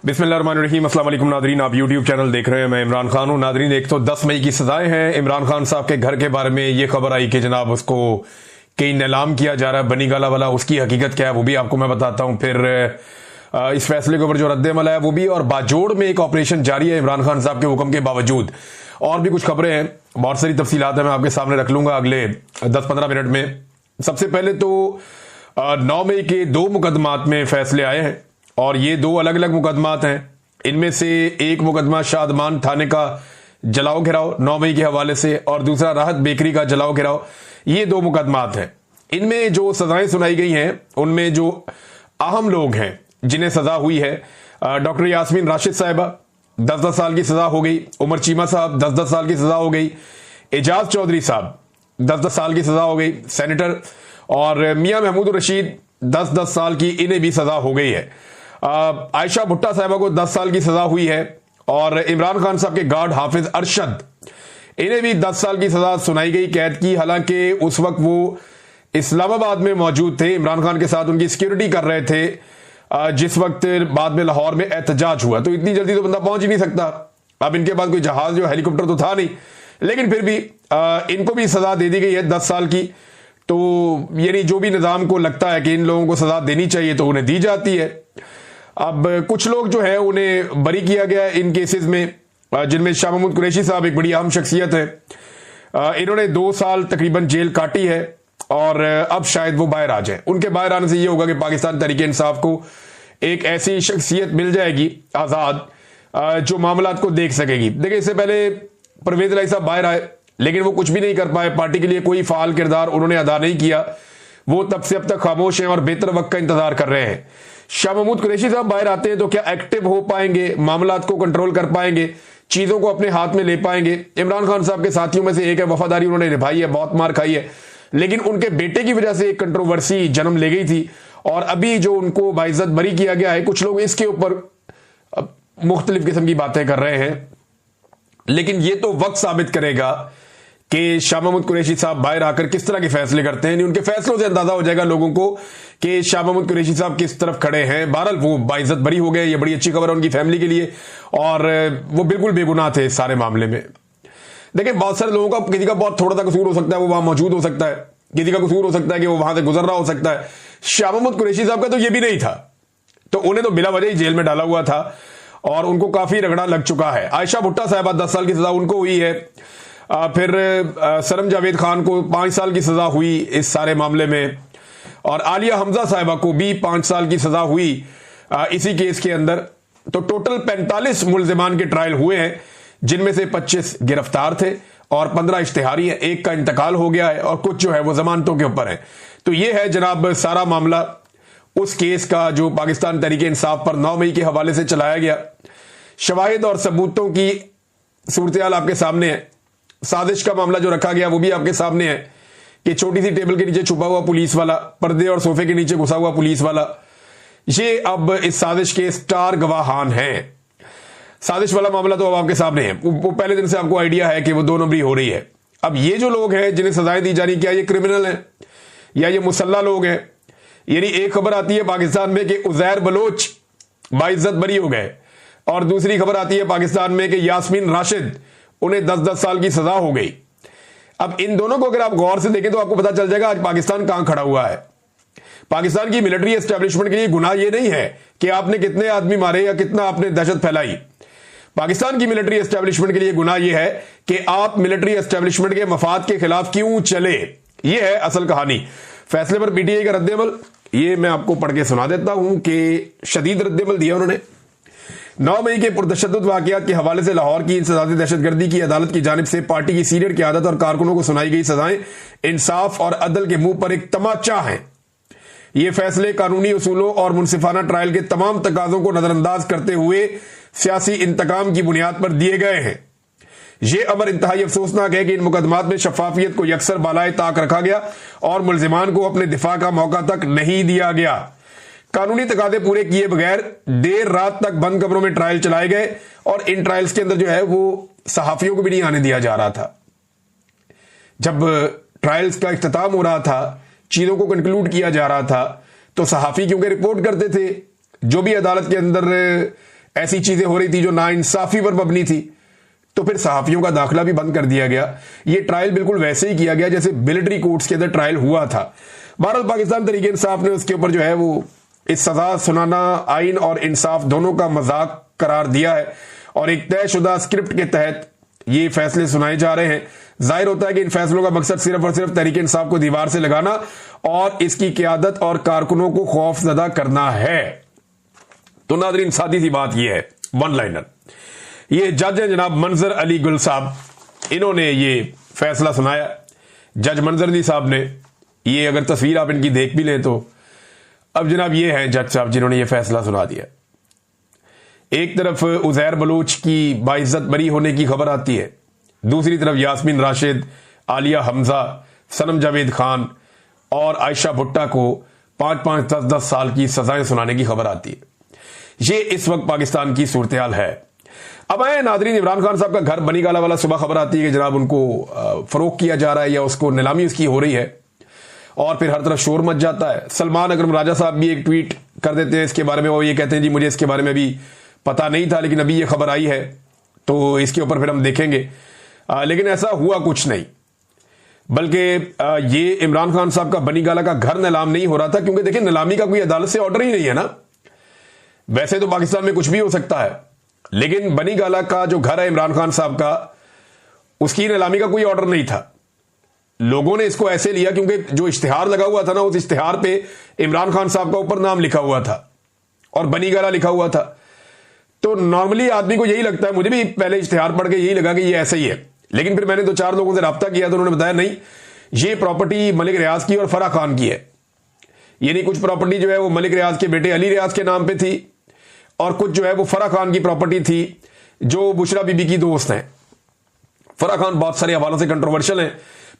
बिस्मिल्लाहिर्रहमानिर्रहीम। अस्सलाम वालेकुम नादरीन, आप यूट्यूब चैनल देख रहे हैं। मैं इमरान खान हूं। नादरीन, एक तो 10 मई की सजाएं हैं। इमरान खान साहब के घर के बारे में ये खबर आई कि जनाब उसको कई नीलाम किया जा रहा है, बनी गाला वाला। उसकी हकीकत क्या है वो भी आपको मैं बताता हूं। फिर इस फैसले के ऊपर जो रद्द-ए-अमल है वो भी, और बाजोड़ में एक ऑपरेशन जारी है इमरान खान साहब के हुक्म के बावजूद। और भी कुछ खबरें हैं, बहुत सारी तफसीलात है, मैं आपके सामने रख लूंगा अगले 10-15 मिनट में। सबसे पहले तो 9 मई के 2 मुकदमात में फैसले आए हैं, और ये 2 अलग अलग मुकदमात हैं। इनमें से एक मुकदमा शादमान थाने का जलाओ घिराव 9 मई के हवाले से, और दूसरा राहत बेकरी का जलाओ घिराव। ये 2 मुकदमात हैं। इनमें जो सजाएं सुनाई गई हैं उनमें जो अहम लोग हैं जिन्हें सजा हुई है, डॉक्टर यास्मीन राशिद साहिबा 10-10 साल की सजा हो गई, उमर चीमा साहब 10-10 साल की सजा हो गई, एजाज चौधरी साहब 10-10 साल की सजा हो गई सेनेटर, और मियां महमूद रशीद 10-10 साल की, इन्हें भी सजा हो गई है। आयशा भुट्टा साहिबा को 10 साल की सजा हुई है, और इमरान खान साहब के गार्ड हाफिज अरशद, इन्हें भी 10 साल की सजा सुनाई गई कैद की। हालांकि उस वक्त वो इस्लामाबाद में मौजूद थे, इमरान खान के साथ उनकी सिक्योरिटी कर रहे थे जिस वक्त बाद में लाहौर में एहतजाज हुआ। तो इतनी जल्दी तो बंदा पहुंच ही नहीं सकता। अब इनके पास कोई जहाज जो हेलीकॉप्टर तो था नहीं, लेकिन फिर भी इनको भी सजा दे दी गई है 10 साल की। तो यानी जो भी निजाम को लगता है कि इन लोगों को सजा देनी चाहिए तो उन्हें दी जाती है। अब कुछ लोग जो है उन्हें बरी किया गया है इन केसेस में, जिनमें शाह महमूद कुरैशी साहब एक बड़ी अहम शख्सियत है। इन्होंने 2 साल तकरीबन जेल काटी है, और अब शायद वो बाहर आ जाए। उनके बाहर आने से ये होगा कि पाकिस्तान तहरीक इंसाफ को एक ऐसी शख्सियत मिल जाएगी आजाद, जो मामलात को देख सकेगी। देखिए, इससे पहले परवेज इलाही साहब बाहर आए, लेकिन वो कुछ भी नहीं कर पाए। पार्टी के लिए कोई फाल किरदार उन्होंने अदा नहीं किया। वो तब से अब तक खामोश हैं और बेहतर वक्त का इंतजार कर रहे हैं। शाह महमूद कुरैशी साहब बाहर आते हैं तो क्या एक्टिव हो पाएंगे, मामलात को कंट्रोल कर पाएंगे, चीजों को अपने हाथ में ले पाएंगे? इमरान खान साहब के साथियों में से एक है, वफादारी उन्होंने निभाई है, बहुत मार खाई है, लेकिन उनके बेटे की वजह से एक कंट्रोवर्सी जन्म ले गई थी, और अभी जो उनको बाइज्जत बरी किया गया है, कुछ लोग इसके ऊपर मुख्तलिफ किस्म की बातें कर रहे हैं। लेकिन ये तो वक्त साबित करेगा कि शाह महमूद कुरैशी साहब बाहर आकर किस तरह के फैसले करते हैं। उनके फैसलों से अंदाजा हो जाएगा लोगों को कि शाह महमूद कुरैशी साहब किस तरफ खड़े हैं। बहरहाल वो बाइज्जत बरी हो गए, ये बड़ी अच्छी खबर है उनकी फैमिली के लिए, और वो बिल्कुल बेगुनाह थे इस सारे मामले में। देखिए, बहुत सारे लोगों का, किसी का बहुत थोड़ा सा कसूर हो सकता है, वो वहां मौजूद हो सकता है, किसी का कसूर हो सकता है कि वो वहां से गुजर रहा हो सकता है। शाह महमूद कुरैशी साहब का तो ये भी नहीं था, तो उन्हें तो बिला वजह ही जेल में डाला हुआ था, और उनको काफी रगड़ा लग चुका है। आयशा भुट्टा साहिबा 10 साल की सजा उनको हुई है। फिर सरम जावेद खान को 5 साल की सजा हुई इस सारे मामले में, और आलिया हमजा साहिबा को भी 5 साल की सजा हुई इसी केस के अंदर। तो टोटल 45 मुल्जिमान के ट्रायल हुए हैं, जिनमें से 25 गिरफ्तार थे और 15 इश्तिहारी हैं। एक का इंतकाल हो गया है, और कुछ जो है वो जमानतों के ऊपर है। तो ये है जनाब सारा मामला उस केस का जो पाकिस्तान तहरीक इंसाफ पर 9 मई के हवाले से चलाया गया। शवाहिद और सबूतों की सूरत-ए-हाल आपके सामने है। साजिश का मामला जो रखा गया वो भी आपके सामने है कि छोटी सी टेबल के नीचे छुपा हुआ पुलिस वाला, पर्दे और सोफे के नीचे घुसा हुआ पुलिस वाला, ये अब इस साजिश के स्टार गवाहान हैं। साजिश वाला मामला तो अब आपके सामने है। वो पहले दिन से आपको आइडिया है कि वो 2 नंबरी हो रही है। अब ये जो लोग हैं जिन्हें सजाएं दी जा रही, क्या ये क्रिमिनल हैं या ये मुसल्ला लोग हैं? यानी एक खबर आती है पाकिस्तान में कि उजैर बलोच बाइज्जत बरी हो गए, और दूसरी खबर आती है पाकिस्तान में कि यास्मीन राशिद, उन्हें 10-10 साल की सजा हो गई। अब इन दोनों को अगर आप गौर से देखें तो आपको पता चल जाएगा आज पाकिस्तान कहां खड़ा हुआ है। पाकिस्तान की मिलिट्री एस्टेब्लिशमेंट के लिए गुनाह यह नहीं है कि आपने कितने आदमी मारे या कितना आपने दहशत फैलाई। पाकिस्तान की मिलिट्री एस्टेब्लिशमेंट के लिए गुनाह यह है कि आप मिलिट्री एस्टेब्लिशमेंट के मफाद के खिलाफ क्यों चले। यह है असल कहानी। फैसले पर पीटीआई का रद्द-ए-अमल, ये मैं आपको पढ़ के सुना देता हूं कि शदीद रद्द-ए-अमल दिया उन्होंने। 9 मई के पुरतशद्दुद वाकयात के हवाले से लाहौर की इंसदादी दहशतगर्दी की अदालत की जानिब से पार्टी की सीनियर क़यादत और कारकुनों को सुनाई गई सजाएं इंसाफ और अदल के मुंह पर एक तमाचा है। ये फैसले कानूनी उसूलों और मुनसिफाना ट्रायल के तमाम तकाजों को नजरअंदाज करते हुए सियासी इंतकाम की बुनियाद पर दिए गए हैं। यह अमर इंतहाई अफसोसनाक है कि इन मुकदमात में शफाफियत को यकसर बालाए ताक रखा गया और मुल्जिमान को अपने दिफा का मौका तक नहीं दिया गया। कानूनी तकादे पूरे किए बगैर देर रात तक बंद कमरों में ट्रायल चलाए गए, और इन ट्रायल्स के अंदर जो है वो सहाफियों को भी नहीं आने दिया जा रहा था। जब ट्रायल्स का इख्तिताम हो रहा था, चीजों को कंक्लूड किया जा रहा था, तो सहाफी क्योंकि रिपोर्ट करते थे जो भी अदालत के अंदर ऐसी चीजें हो रही थी जो नाइंसाफी पर मबनी थी, तो फिर सहाफियों का दाखिला भी बंद कर दिया गया। ये ट्रायल बिल्कुल वैसे ही किया गया जैसे मिलिट्री कोर्ट्स के अंदर ट्रायल हुआ था। भारत पाकिस्तान तहरीक इंसाफ ने उसके ऊपर जो है वो इस सजा सुनाना आइन और इंसाफ दोनों का मजाक करार दिया है और एक तयशुदा स्क्रिप्ट के तहत ये फैसले सुनाए जा रहे हैं। जाहिर होता है कि इन फैसलों का मकसद सिर्फ और सिर्फ तहरीक इंसाफ को दीवार से लगाना और इसकी क़यादत और कारकुनों को खौफजदा करना है। तो नाज़रीन, सादी सी बात यह है, वन लाइनर, ये जज हैं जनाब मंजर अली गुल साहब, इन्होंने ये फैसला सुनाया। जज मंजर अली साहब ने, ये अगर तस्वीर आप इनकी देख भी लें तो अब जनाब ये हैं जज साहब जिन्होंने ये फैसला सुना दिया। एक तरफ उजैर बलूच की बाइज्जत बरी होने की खबर आती है, दूसरी तरफ यास्मीन राशिद, आलिया हमजा, सनम जावेद खान और आयशा भुट्टा को 5-5, 10-10 साल की सजाएं सुनाने की खबर आती है। ये इस वक्त पाकिस्तान की सूरत हाल है। अब आए नादरीन, इमरान खान साहब का घर बनी गाला वाला सुबह खबर आती है कि जनाब उनको फरोख्त किया जा रहा है या उसको नीलामी उसकी हो रही है और फिर हर तरफ शोर मच जाता है। सलमान अकरम राजा साहब भी एक ट्वीट कर देते हैं इसके बारे में, वो ये कहते हैं जी मुझे इसके बारे में भी पता नहीं था लेकिन अभी ये खबर आई है तो इसके ऊपर फिर हम देखेंगे। लेकिन ऐसा हुआ कुछ नहीं, बल्कि ये इमरान खान साहब का बनी गाला का घर नीलाम नहीं हो रहा था, क्योंकि देखिए नीलामी का कोई अदालत से ऑर्डर ही नहीं है ना। वैसे तो पाकिस्तान में कुछ भी हो सकता है, लेकिन बनी गाला का जो घर है इमरान खान साहब का, उसकी नीलामी का कोई ऑर्डर नहीं था। लोगों ने इसको ऐसे लिया क्योंकि जो इश्तिहार लगा हुआ था ना, उस इश्तिहार पे इमरान खान साहब का ऊपर नाम लिखा हुआ था और बनी गाला लिखा हुआ था। तो नॉर्मली आदमी को यही लगता है, मुझे भी पहले इश्तिहार पढ़ के यही लगा कि ये ऐसा ही है, लेकिन फिर मैंने 2-4 लोगों से रब्ता किया तो उन्होंने बताया नहीं, ये प्रॉपर्टी मलिक रियाज की और फराह खान की है। यानी कुछ प्रॉपर्टी जो है वो मलिक रियाज के बेटे अली रियाज के नाम पे थी और कुछ जो है वो फराह खान की प्रॉपर्टी थी जो बुशरा बीबी की दोस्त हैं। फराह खान बहुत सारे हवालों से कंट्रोवर्शियल हैं,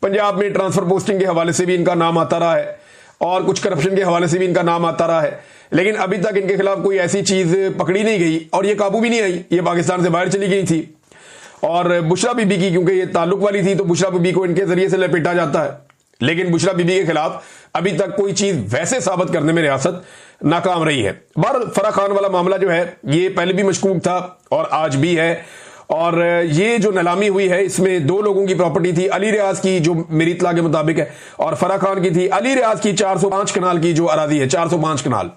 पंजाब में ट्रांसफर पोस्टिंग के हवाले से भी इनका नाम आता रहा है और कुछ करप्शन के हवाले से भी इनका नाम आता रहा है, लेकिन अभी तक इनके खिलाफ कोई ऐसी चीज पकड़ी नहीं गई और ये काबू भी नहीं आई, ये पाकिस्तान से बाहर चली गई थी। और बुशरा बीबी की क्योंकि ये ताल्लुक वाली थी तो बुशरा बीबी को इनके जरिए से लपेटा जाता है, लेकिन बुशरा बीबी के खिलाफ अभी तक कोई चीज वैसे साबित करने में रियासत नाकाम रही है। बहरहाल फराह खान वाला मामला जो है ये पहले भी मशकूक था और आज भी है, और ये जो नीलामी हुई है इसमें 2 लोगों की प्रॉपर्टी थी, अली रियाज की जो मेरी इत्तला के मुताबिक है और फराह खान की थी। अली रियाज की 405 कनाल की जो अराजी है, 405 कनाल,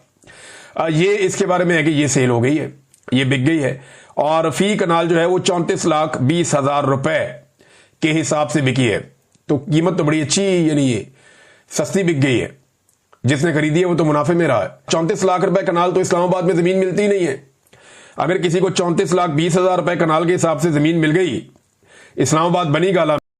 ये इसके बारे में है कि ये सेल हो गई है, ये बिक गई है और फी कनाल जो है वो 34,20,000 रुपए के हिसाब से बिकी है। तो कीमत तो बड़ी अच्छी, यानी ये सस्ती बिक गई है। जिसने खरीदी है वो तो मुनाफे में रहा है। 34 लाख रुपए कनाल तो इस्लामाबाद में जमीन मिलती ही नहीं है। अगर किसी को 34,20,000 रुपए कनाल के हिसाब से जमीन मिल गई इस्लामाबाद बनी गाला